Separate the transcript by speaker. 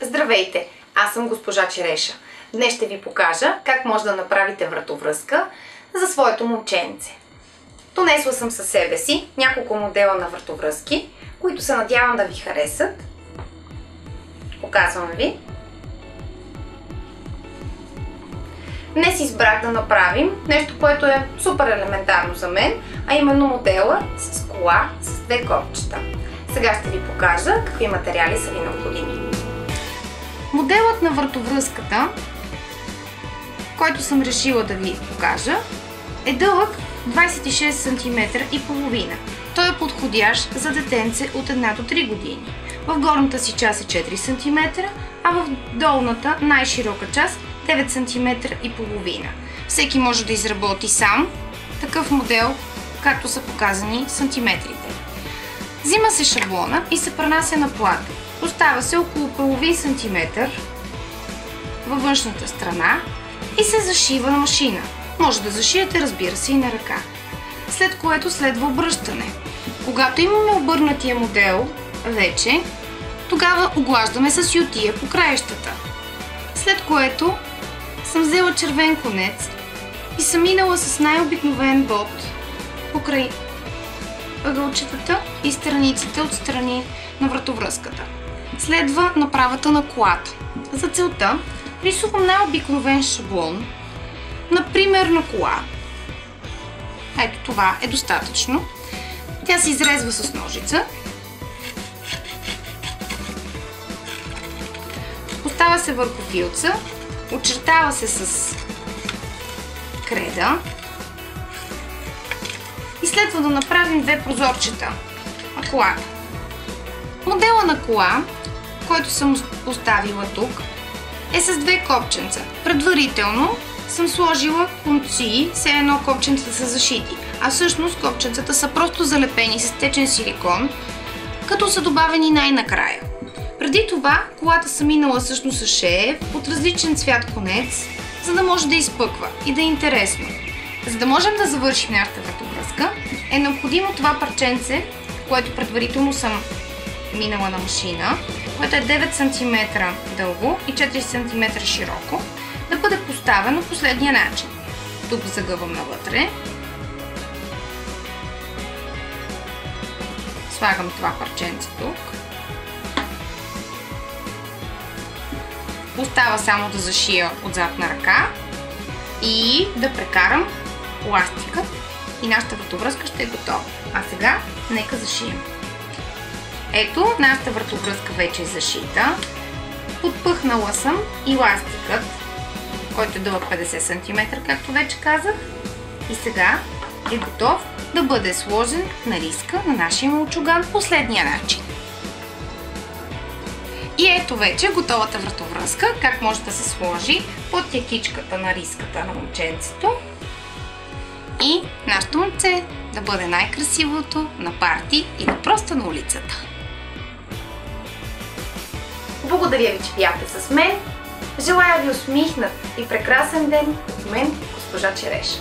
Speaker 1: Здравейте! Аз съм госпожа Череша. Днес ще ви покажа как може да направите вратовръзка за своето момченце. Донесла съм със себе си няколко модела на вратовръзки, които се надявам да ви харесат. Показвам ви. Днес избрах да направим нещо, което е супер елементарно за мен, а именно модела с кола с две копчета. Сега ще ви покажа какви материали са ви необходими. Моделът на вратовръзката, който съм решила да ви покажа, е дълъг 26 см и половина. Той е подходящ за детенце от 1 до 3 години. В горната си част е 4 см, а в долната, най-широка част 9 см и половина. Всеки може да изработи сам такъв модел, както са показани сантиметрите. Взима се шаблона и се пренася на плата. Поставя се около половин сантиметър във външната страна и се зашива на машина. Може да зашиете, разбира се, и на ръка. След което следва обръщане. Когато имаме обърнатия модел вече, тогава оглаждаме с ютия по краищата. След което съм взела червен конец и съм минала с най-обикновен бот покрай ъгълчетата и страниците от страни на вратовръзката. Следва направата на колата. За целта рисувам най-обикновен шаблон, например на кола. Ето това е достатъчно. Тя се изрезва с ножица. Поставя се върху филца, очертава се с креда и следва да направим две прозорчета на колата. Модела на кола, който съм поставила тук, е с две копченца. Предварително съм сложила конци, все едно копченцата са зашити, а всъщност копченцата са просто залепени с течен силикон, като са добавени най-накрая. Преди това колата съм минала всъщност с шеев от различен цвят конец, за да може да изпъква и да е интересно. За да можем да завършим нашата вратовръзка, е необходимо това парченце, което предварително съм минала на машина, което е 9 см дълго и 4 см широко, да бъде поставено последния начин. Тук загъвам навътре. Слагам това парченце тук. Остава само да зашия отзад на ръка и да прекарам ластика и нашата вратовръзка ще е готова. А сега нека зашием. Ето, нашата вратовръзка вече е зашита. Подпъхнала съм и ластикът, който е дълъг 50 см, както вече казах. И сега е готов да бъде сложен на риска на нашия мълчуган последния начин. И ето вече готовата вратовръзка, как може да се сложи под якичката на риската на момченцето и нашето момче да бъде най-красивото на парти или просто на улицата. Благодаря ви, че бяхте с мен. Желая ви усмихнат и прекрасен ден от мен, госпожа Череша.